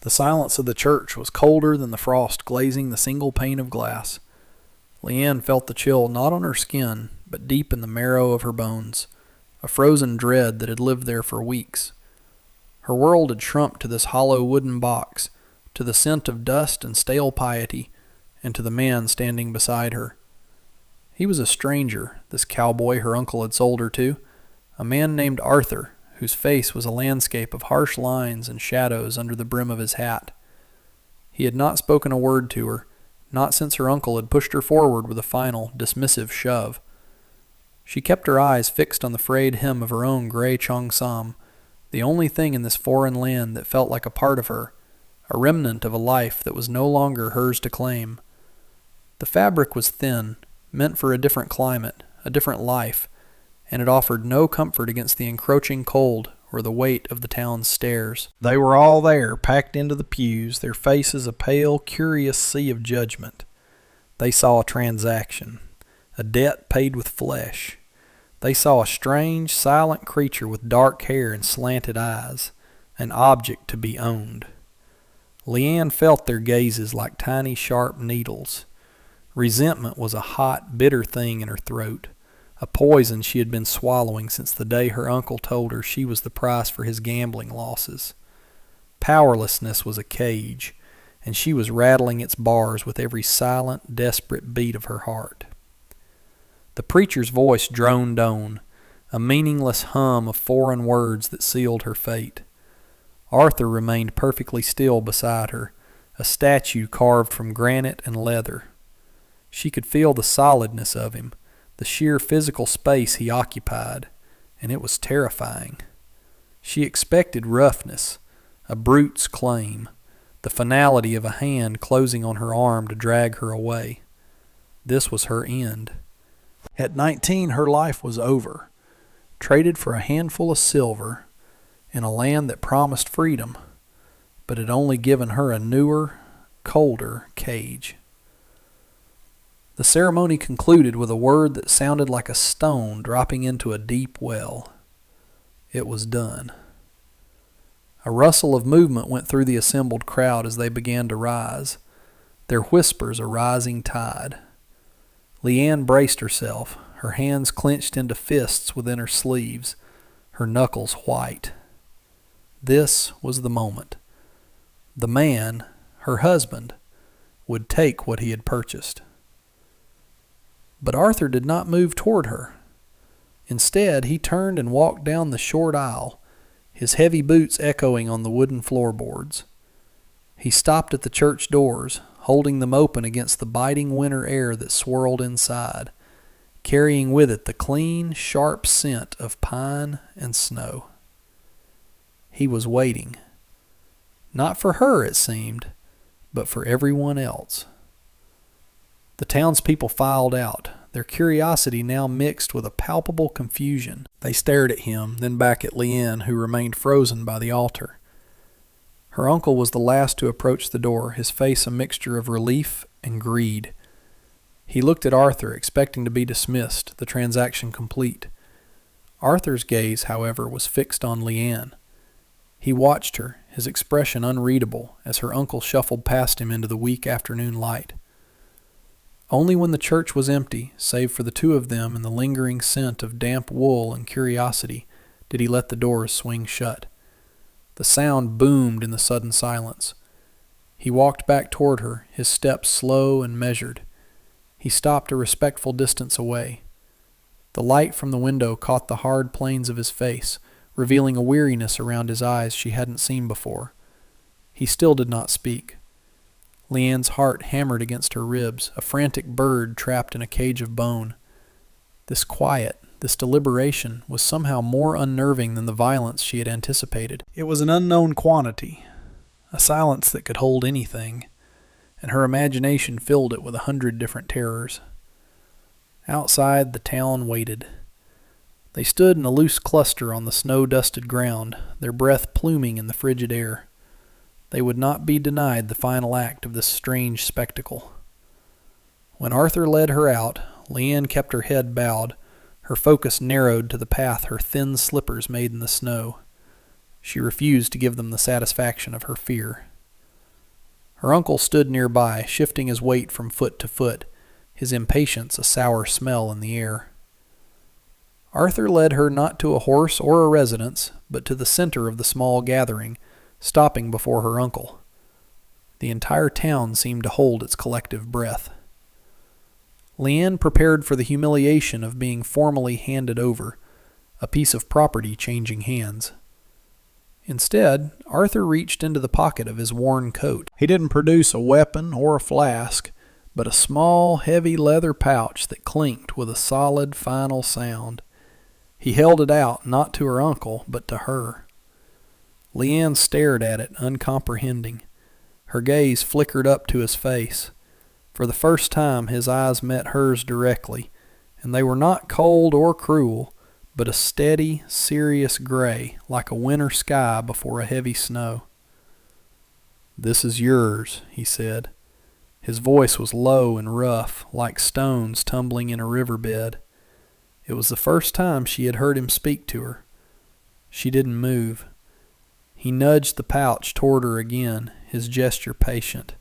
The silence of the church was colder than the frost glazing the single pane of glass. Leanne felt the chill not on her skin, but deep in the marrow of her bones, a frozen dread that had lived there for weeks. Her world had shrunk to this hollow wooden box, to the scent of dust and stale piety, and to the man standing beside her. He was a stranger, this cowboy her uncle had sold her to, a man named Arthur, whose face was a landscape of harsh lines and shadows under the brim of his hat. He had not spoken a word to her, not since her uncle had pushed her forward with a final, dismissive shove. She kept her eyes fixed on the frayed hem of her own gray cheongsam, the only thing in this foreign land that felt like a part of her, a remnant of a life that was no longer hers to claim. The fabric was thin, meant for a different climate, a different life, and it offered no comfort against the encroaching cold or the weight of the town's stairs. They were all there, packed into the pews, their faces a pale, curious sea of judgment. They saw a transaction, a debt paid with flesh. They saw a strange, silent creature with dark hair and slanted eyes, an object to be owned. Leanne felt their gazes like tiny, sharp needles. Resentment was a hot, bitter thing in her throat, a poison she had been swallowing since the day her uncle told her she was the price for his gambling losses. Powerlessness was a cage, and she was rattling its bars with every silent, desperate beat of her heart. The preacher's voice droned on, a meaningless hum of foreign words that sealed her fate. Arthur remained perfectly still beside her, a statue carved from granite and leather. She could feel the solidness of him, the sheer physical space he occupied, and it was terrifying. She expected roughness, a brute's claim, the finality of a hand closing on her arm to drag her away. This was her end. At 19, her life was over, traded for a handful of silver in a land that promised freedom, but had only given her a newer, colder cage. The ceremony concluded with a word that sounded like a stone dropping into a deep well. It was done. A rustle of movement went through the assembled crowd as they began to rise, their whispers a rising tide. Leanne braced herself, her hands clenched into fists within her sleeves, her knuckles white. This was the moment. The man, her husband, would take what he had purchased. But Arthur did not move toward her. Instead, he turned and walked down the short aisle, his heavy boots echoing on the wooden floorboards. He stopped at the church doors, holding them open against the biting winter air that swirled inside, carrying with it the clean, sharp scent of pine and snow. He was waiting. Not for her, it seemed, but for everyone else. The townspeople filed out, their curiosity now mixed with a palpable confusion. They stared at him, then back at Leanne, who remained frozen by the altar. Her uncle was the last to approach the door, his face a mixture of relief and greed. He looked at Arthur, expecting to be dismissed, the transaction complete. Arthur's gaze, however, was fixed on Leanne. He watched her, his expression unreadable, as her uncle shuffled past him into the weak afternoon light. Only when the church was empty, save for the two of them and the lingering scent of damp wool and curiosity, did he let the doors swing shut. The sound boomed in the sudden silence. He walked back toward her, his steps slow and measured. He stopped a respectful distance away. The light from the window caught the hard planes of his face, revealing a weariness around his eyes she hadn't seen before. He still did not speak. Leanne's heart hammered against her ribs, a frantic bird trapped in a cage of bone. This quiet, this deliberation, was somehow more unnerving than the violence she had anticipated. It was an unknown quantity, a silence that could hold anything, and her imagination filled it with 100 different terrors. Outside, the town waited. They stood in a loose cluster on the snow-dusted ground, their breath pluming in the frigid air. They would not be denied the final act of this strange spectacle. When Arthur led her out, Leanne kept her head bowed, her focus narrowed to the path her thin slippers made in the snow. She refused to give them the satisfaction of her fear. Her uncle stood nearby, shifting his weight from foot to foot, his impatience a sour smell in the air. Arthur led her not to a horse or a residence, but to the center of the small gathering, stopping before her uncle. The entire town seemed to hold its collective breath. Leanne prepared for the humiliation of being formally handed over, a piece of property changing hands. Instead, Arthur reached into the pocket of his worn coat. He didn't produce a weapon or a flask, but a small, heavy leather pouch that clinked with a solid, final sound. He held it out, not to her uncle, but to her. Leanne stared at it, uncomprehending. Her gaze flickered up to his face. For the first time, his eyes met hers directly, and they were not cold or cruel, but a steady, serious gray, like a winter sky before a heavy snow. "This is yours," he said. His voice was low and rough, like stones tumbling in a riverbed. It was the first time she had heard him speak to her. She didn't move. He nudged the pouch toward her again, his gesture patient.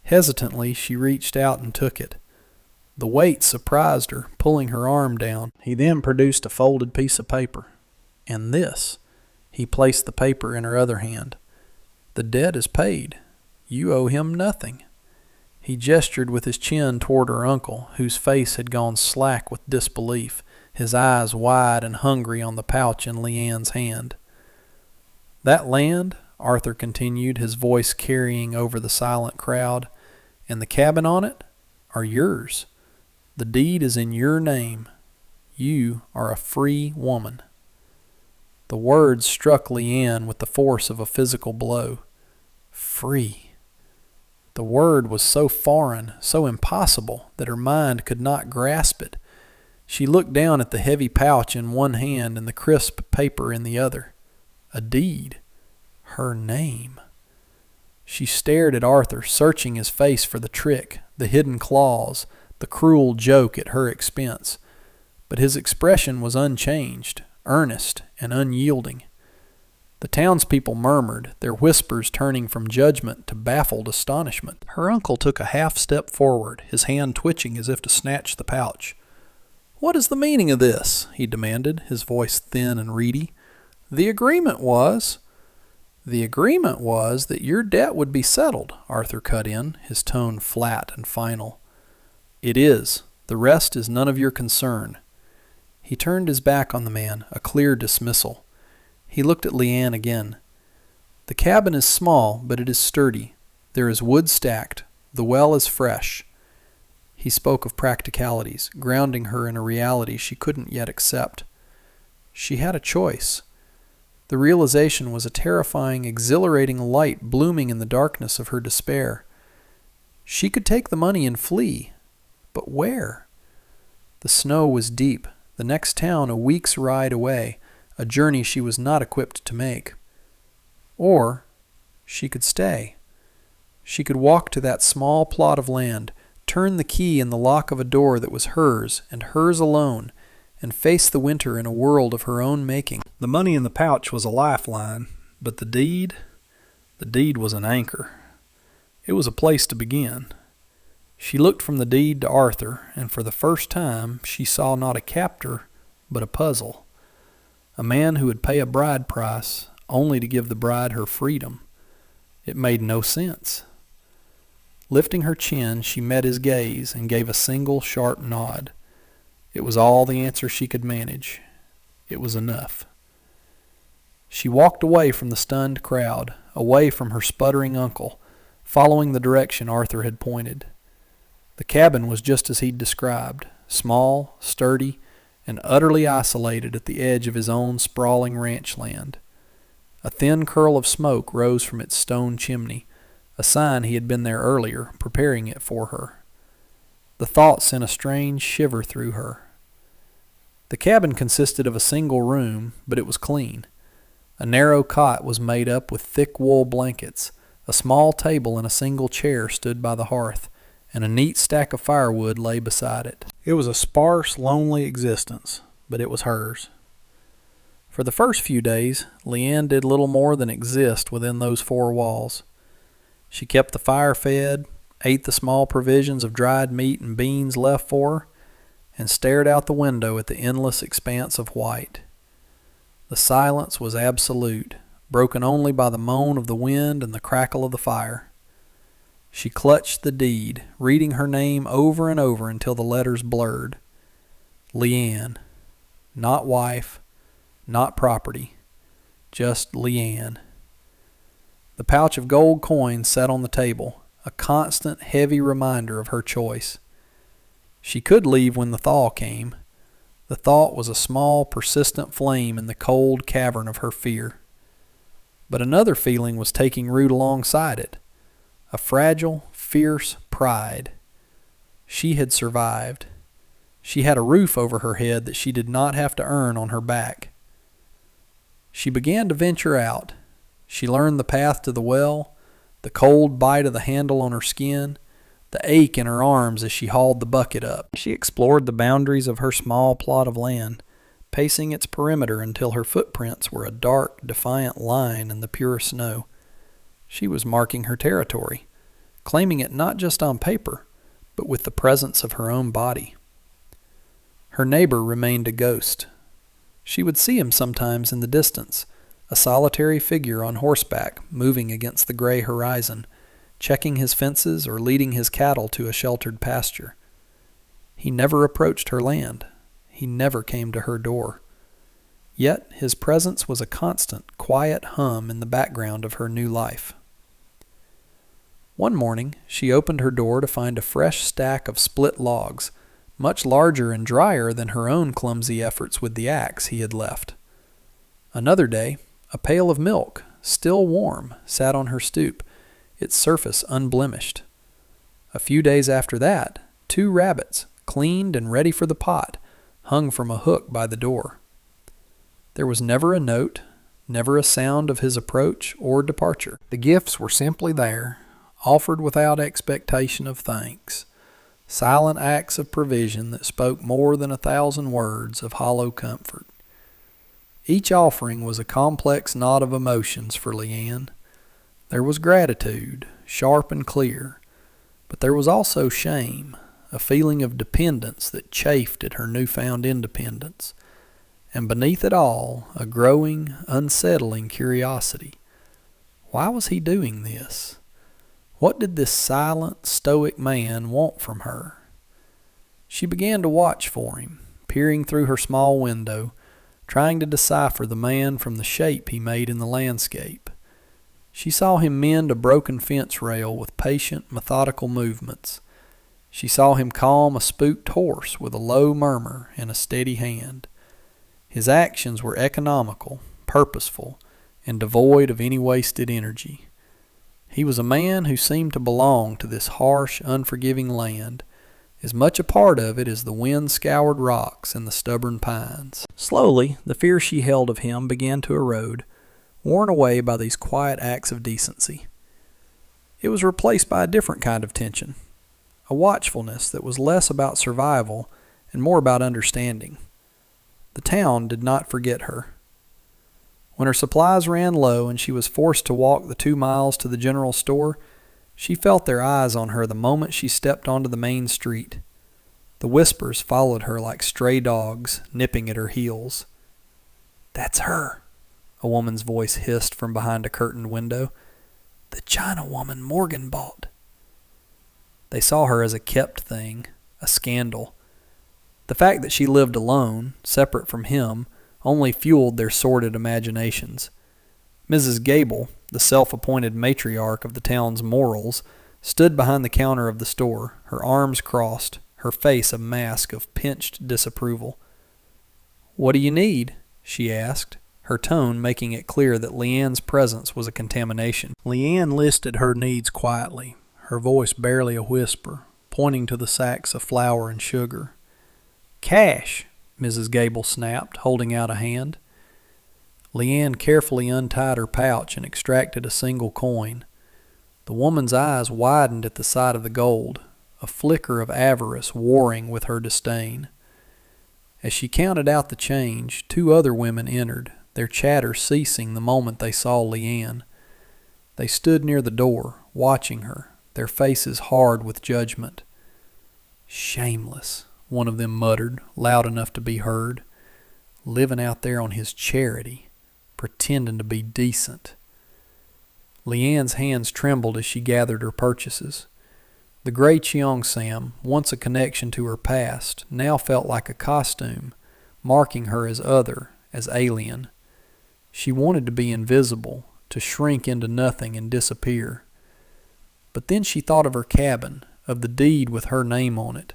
Hesitantly, she reached out and took it. The weight surprised her, pulling her arm down. He then produced a folded piece of paper. "And this." He placed the paper in her other hand. "The debt is paid. You owe him nothing." He gestured with his chin toward her uncle, whose face had gone slack with disbelief, his eyes wide and hungry on the pouch in Leanne's hand. "That land," Arthur continued, his voice carrying over the silent crowd, "and the cabin on it are yours. The deed is in your name. You are a free woman." The words struck Leanne with the force of a physical blow. Free. The word was so foreign, so impossible, that her mind could not grasp it. She looked down at the heavy pouch in one hand and the crisp paper in the other. A deed. Her name. She stared at Arthur, searching his face for the trick, the hidden clause, the cruel joke at her expense. But his expression was unchanged, earnest, and unyielding. The townspeople murmured, their whispers turning from judgment to baffled astonishment. Her uncle took a half step forward, his hand twitching as if to snatch the pouch. "What is the meaning of this?" he demanded, his voice thin and reedy. "The agreement was—" "The agreement was that your debt would be settled," Arthur cut in, his tone flat and final. "It is. The rest is none of your concern." He turned his back on the man, a clear dismissal. He looked at Leanne again. "The cabin is small, but it is sturdy. There is wood stacked. The well is fresh." He spoke of practicalities, grounding her in a reality she couldn't yet accept. She had a choice. The realization was a terrifying, exhilarating light blooming in the darkness of her despair. She could take the money and flee. But where? The snow was deep, the next town a week's ride away, a journey she was not equipped to make. Or she could stay. She could walk to that small plot of land, turn the key in the lock of a door that was hers and hers alone, and face the winter in a world of her own making. The money in the pouch was a lifeline, but the deed was an anchor. It was a place to begin. She looked from the deed to Arthur, and for the first time she saw not a captor, but a puzzle. A man who would pay a bride price only to give the bride her freedom. It made no sense. Lifting her chin, she met his gaze and gave a single sharp nod. It was all the answer she could manage. It was enough. She walked away from the stunned crowd, away from her sputtering uncle, following the direction Arthur had pointed. The cabin was just as he'd described, small, sturdy, and utterly isolated at the edge of his own sprawling ranch land. A thin curl of smoke rose from its stone chimney, a sign he had been there earlier, preparing it for her. The thought sent a strange shiver through her. The cabin consisted of a single room, but it was clean. A narrow cot was made up with thick wool blankets, a small table and a single chair stood by the hearth, and a neat stack of firewood lay beside it. It was a sparse, lonely existence, but it was hers. For the first few days, Leanne did little more than exist within those four walls. She kept the fire fed, ate the small provisions of dried meat and beans left for her, and stared out the window at the endless expanse of white. The silence was absolute, broken only by the moan of the wind and the crackle of the fire. She clutched the deed, reading her name over and over until the letters blurred. Leanne. Not wife, not property, just Leanne. The pouch of gold coins sat on the table, a constant, heavy reminder of her choice. She could leave when the thaw came. The thought was a small, persistent flame in the cold cavern of her fear. But another feeling was taking root alongside it, a fragile, fierce pride. She had survived. She had a roof over her head that she did not have to earn on her back. She began to venture out. She learned the path to the well, the cold bite of the handle on her skin, the ache in her arms as she hauled the bucket up. She explored the boundaries of her small plot of land, pacing its perimeter until her footprints were a dark, defiant line in the pure snow. She was marking her territory, claiming it not just on paper, but with the presence of her own body. Her neighbor remained a ghost. She would see him sometimes in the distance, a solitary figure on horseback moving against the gray horizon, checking his fences or leading his cattle to a sheltered pasture. He never approached her land. He never came to her door. Yet his presence was a constant, quiet hum in the background of her new life. One morning, she opened her door to find a fresh stack of split logs, much larger and drier than her own clumsy efforts with the axe he had left. Another day, a pail of milk, still warm, sat on her stoop, its surface unblemished. A few days after that, 2 rabbits, cleaned and ready for the pot, hung from a hook by the door. There was never a note, never a sound of his approach or departure. The gifts were simply there, offered without expectation of thanks, silent acts of provision that spoke more than 1,000 words of hollow comfort. Each offering was a complex knot of emotions for Leanne. There was gratitude, sharp and clear, but there was also shame, a feeling of dependence that chafed at her newfound independence, and beneath it all, a growing, unsettling curiosity. Why was he doing this? What did this silent, stoic man want from her? She began to watch for him, peering through her small window, trying to decipher the man from the shape he made in the landscape. She saw him mend a broken fence rail with patient, methodical movements. She saw him calm a spooked horse with a low murmur and a steady hand. His actions were economical, purposeful, and devoid of any wasted energy. He was a man who seemed to belong to this harsh, unforgiving land, as much a part of it as the wind-scoured rocks and the stubborn pines. Slowly, the fear she held of him began to erode, worn away by these quiet acts of decency. It was replaced by a different kind of tension, a watchfulness that was less about survival and more about understanding. The town did not forget her. When her supplies ran low and she was forced to walk the 2 miles to the general store, she felt their eyes on her the moment she stepped onto the main street. The whispers followed her like stray dogs, nipping at her heels. "That's her," a woman's voice hissed from behind a curtained window. "The China woman Morgan bought." They saw her as a kept thing, a scandal. The fact that she lived alone, separate from him, only fueled their sordid imaginations. Mrs. Gable, the self-appointed matriarch of the town's morals, stood behind the counter of the store, her arms crossed, her face a mask of pinched disapproval. "What do you need?" she asked, her tone making it clear that Leanne's presence was a contamination. Leanne listed her needs quietly, her voice barely a whisper, pointing to the sacks of flour and sugar. "Cash," Mrs. Gable snapped, holding out a hand. Leanne carefully untied her pouch and extracted a single coin. The woman's eyes widened at the sight of the gold, a flicker of avarice warring with her disdain. As she counted out the change, 2 other women entered, their chatter ceasing the moment they saw Leanne. They stood near the door, watching her, their faces hard with judgment. "Shameless," one of them muttered, loud enough to be heard. "Living out there on his charity, pretending to be decent." Leanne's hands trembled as she gathered her purchases. The gray Cheongsam, once a connection to her past, now felt like a costume, marking her as other, as alien. She wanted to be invisible, to shrink into nothing and disappear. But then she thought of her cabin, of the deed with her name on it,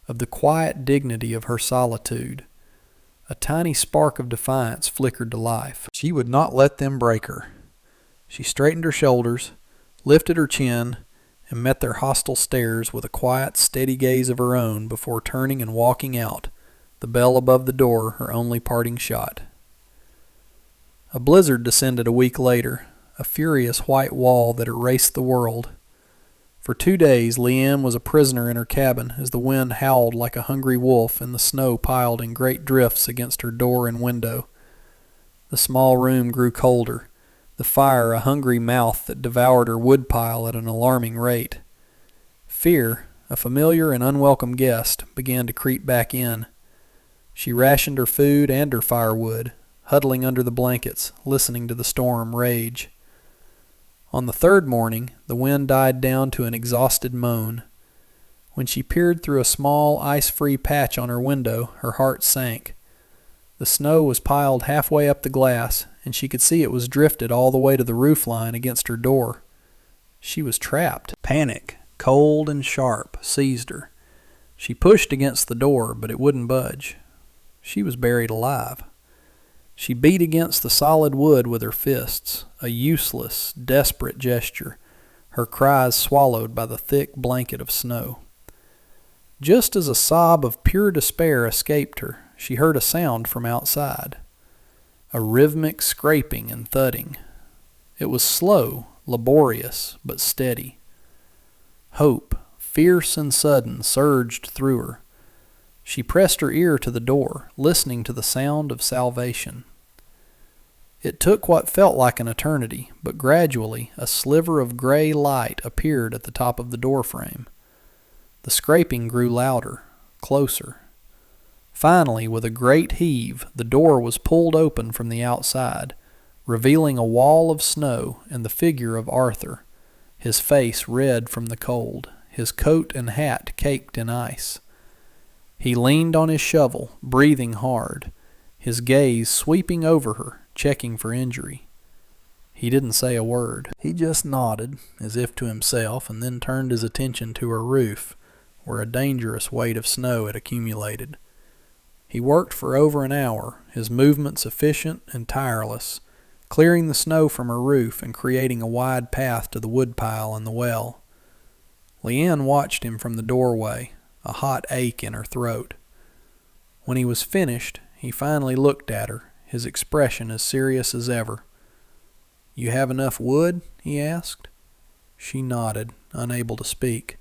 of the quiet dignity of her solitude. A tiny spark of defiance flickered to life. She would not let them break her. She straightened her shoulders, lifted her chin, and met their hostile stares with a quiet, steady gaze of her own before turning and walking out, the bell above the door her only parting shot. A blizzard descended a week later, a furious white wall that erased the world. For 2 days, Leanne was a prisoner in her cabin as the wind howled like a hungry wolf and the snow piled in great drifts against her door and window. The small room grew colder, the fire a hungry mouth that devoured her woodpile at an alarming rate. Fear, a familiar and unwelcome guest, began to creep back in. She rationed her food and her firewood, huddling under the blankets, listening to the storm rage. On the third morning, the wind died down to an exhausted moan. When she peered through a small, ice-free patch on her window, her heart sank. The snow was piled halfway up the glass, and she could see it was drifted all the way to the roof line against her door. She was trapped. Panic, cold and sharp, seized her. She pushed against the door, but it wouldn't budge. She was buried alive. She beat against the solid wood with her fists, a useless, desperate gesture, her cries swallowed by the thick blanket of snow. Just as a sob of pure despair escaped her, she heard a sound from outside. A rhythmic scraping and thudding. It was slow, laborious, but steady. Hope, fierce and sudden, surged through her. She pressed her ear to the door, listening to the sound of salvation. It took what felt like an eternity, but gradually a sliver of gray light appeared at the top of the doorframe. The scraping grew louder, closer. Finally, with a great heave, the door was pulled open from the outside, revealing a wall of snow and the figure of Arthur, his face red from the cold, his coat and hat caked in ice. He leaned on his shovel, breathing hard, his gaze sweeping over her, checking for injury. He didn't say a word. He just nodded, as if to himself, and then turned his attention to her roof, where a dangerous weight of snow had accumulated. He worked for over an hour, his movements efficient and tireless, clearing the snow from her roof and creating a wide path to the woodpile and the well. Leanne watched him from the doorway, a hot ache in her throat. When he was finished, he finally looked at her, his expression as serious as ever. "You have enough wood?" he asked. She nodded, unable to speak.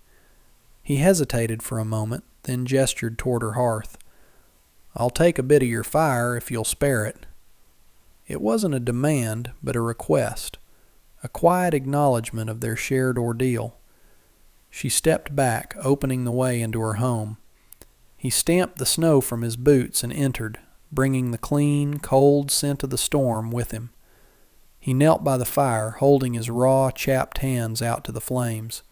He hesitated for a moment, then gestured toward her hearth. "I'll take a bit of your fire if you'll spare it." It wasn't a demand, but a request, a quiet acknowledgement of their shared ordeal. She stepped back, opening the way into her home. He stamped the snow from his boots and entered, bringing the clean, cold scent of the storm with him. He knelt by the fire, holding his raw, chapped hands out to the flames.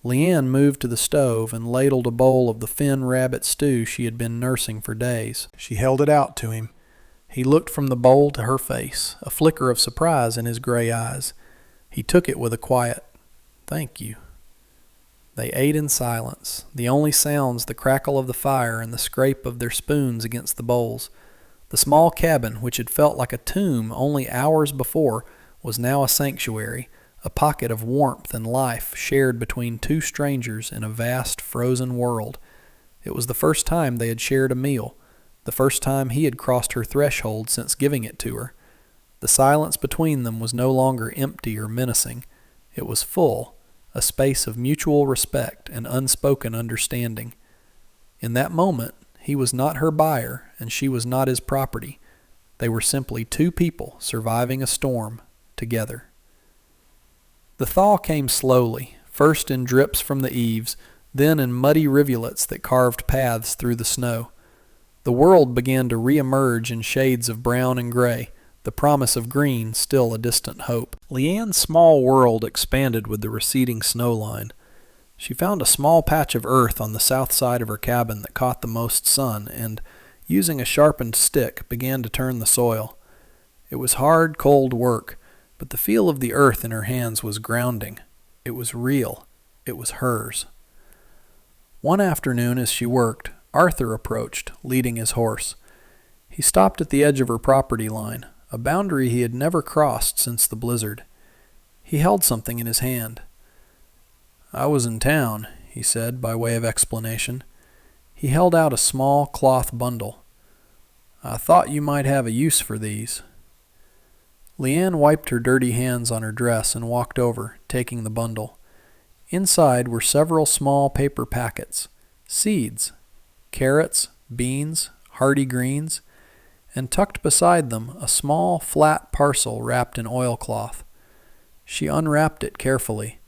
Leanne moved to the stove and ladled a bowl of the Finn rabbit stew she had been nursing for days. She held it out to him. He looked from the bowl to her face, a flicker of surprise in his gray eyes. He took it with a quiet, "Thank you." They ate in silence, the only sounds the crackle of the fire and the scrape of their spoons against the bowls. The small cabin, which had felt like a tomb only hours before, was now a sanctuary, a pocket of warmth and life shared between two strangers in a vast frozen world. It was the first time they had shared a meal, the first time he had crossed her threshold since giving it to her. The silence between them was no longer empty or menacing. It was full, a space of mutual respect and unspoken understanding. In that moment, he was not her buyer and she was not his property. They were simply two people surviving a storm together. The thaw came slowly, first in drips from the eaves, then in muddy rivulets that carved paths through the snow. The world began to re-emerge in shades of brown and gray, the promise of green still a distant hope. Leanne's small world expanded with the receding snow line. She found a small patch of earth on the south side of her cabin that caught the most sun and, using a sharpened stick, began to turn the soil. It was hard, cold work, but the feel of the earth in her hands was grounding. It was real. It was hers. One afternoon as she worked, Arthur approached, leading his horse. He stopped at the edge of her property line, a boundary he had never crossed since the blizzard. He held something in his hand. "I was in town," he said, by way of explanation. He held out a small cloth bundle. "I thought you might have a use for these." Leanne wiped her dirty hands on her dress and walked over, taking the bundle. Inside were several small paper packets, seeds, carrots, beans, hardy greens, and tucked beside them a small, flat parcel wrapped in oilcloth. She unwrapped it carefully.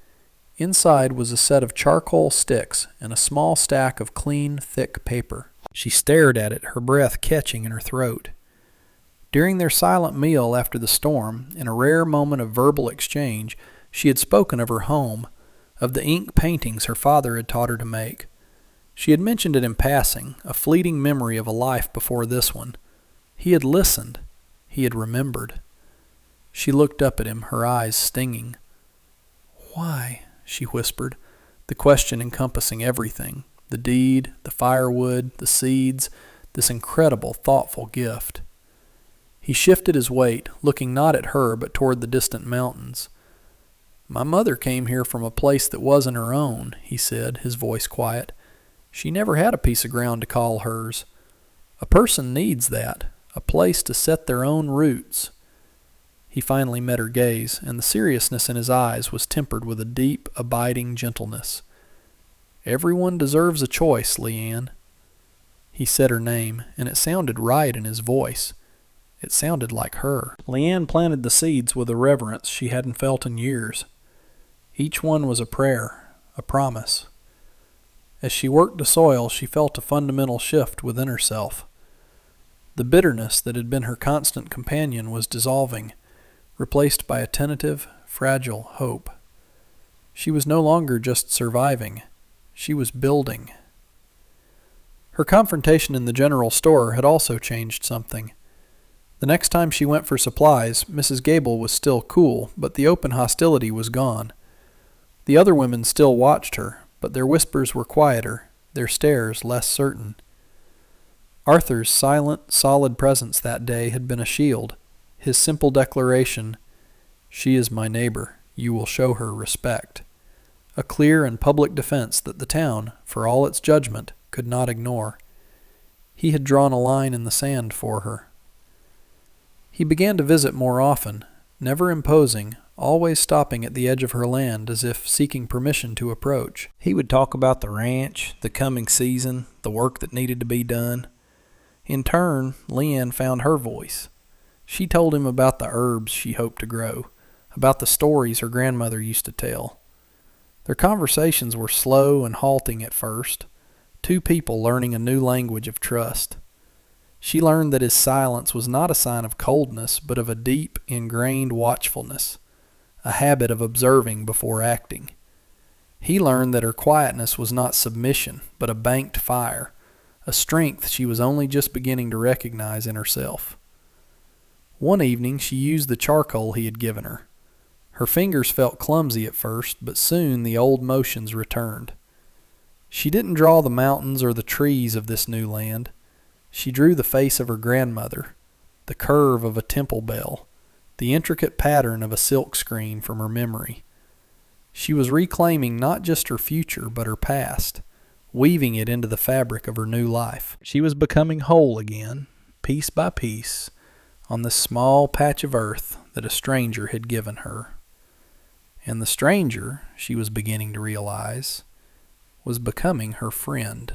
Inside was a set of charcoal sticks and a small stack of clean, thick paper. She stared at it, her breath catching in her throat. During their silent meal after the storm, in a rare moment of verbal exchange, she had spoken of her home, of the ink paintings her father had taught her to make. She had mentioned it in passing, a fleeting memory of a life before this one. He had listened. He had remembered. She looked up at him, her eyes stinging. "Why?" she whispered, the question encompassing everything, the deed, the firewood, the seeds, this incredible, thoughtful gift. He shifted his weight, looking not at her but toward the distant mountains. "My mother came here from a place that wasn't her own," he said, his voice quiet. "She never had a piece of ground to call hers. A person needs that, a place to set their own roots." He finally met her gaze, and the seriousness in his eyes was tempered with a deep, abiding gentleness. "Everyone deserves a choice, Leanne." He said her name, and it sounded right in his voice. It sounded like her. Leanne planted the seeds with a reverence she hadn't felt in years. Each one was a prayer, a promise. As she worked the soil, she felt a fundamental shift within herself. The bitterness that had been her constant companion was dissolving, replaced by a tentative, fragile hope. She was no longer just surviving. She was building. Her confrontation in the general store had also changed something. The next time she went for supplies, Mrs. Gable was still cool, but the open hostility was gone. The other women still watched her, but their whispers were quieter, their stares less certain. Arthur's silent, solid presence that day had been a shield. His simple declaration, "She is my neighbor. You will show her respect." A clear and public defense that the town, for all its judgment, could not ignore. He had drawn a line in the sand for her. He began to visit more often, never imposing, always stopping at the edge of her land as if seeking permission to approach. He would talk about the ranch, the coming season, the work that needed to be done. In turn, Leanne found her voice. She told him about the herbs she hoped to grow, about the stories her grandmother used to tell. Their conversations were slow and halting at first, two people learning a new language of trust. She learned that his silence was not a sign of coldness, but of a deep, ingrained watchfulness, a habit of observing before acting. He learned that her quietness was not submission, but a banked fire, a strength she was only just beginning to recognize in herself. One evening she used the charcoal he had given her. Her fingers felt clumsy at first, but soon the old motions returned. She didn't draw the mountains or the trees of this new land. She drew the face of her grandmother, the curve of a temple bell, the intricate pattern of a silk screen from her memory. She was reclaiming not just her future, but her past, weaving it into the fabric of her new life. She was becoming whole again, piece by piece, on this small patch of earth that a stranger had given her. And the stranger, she was beginning to realize, was becoming her friend.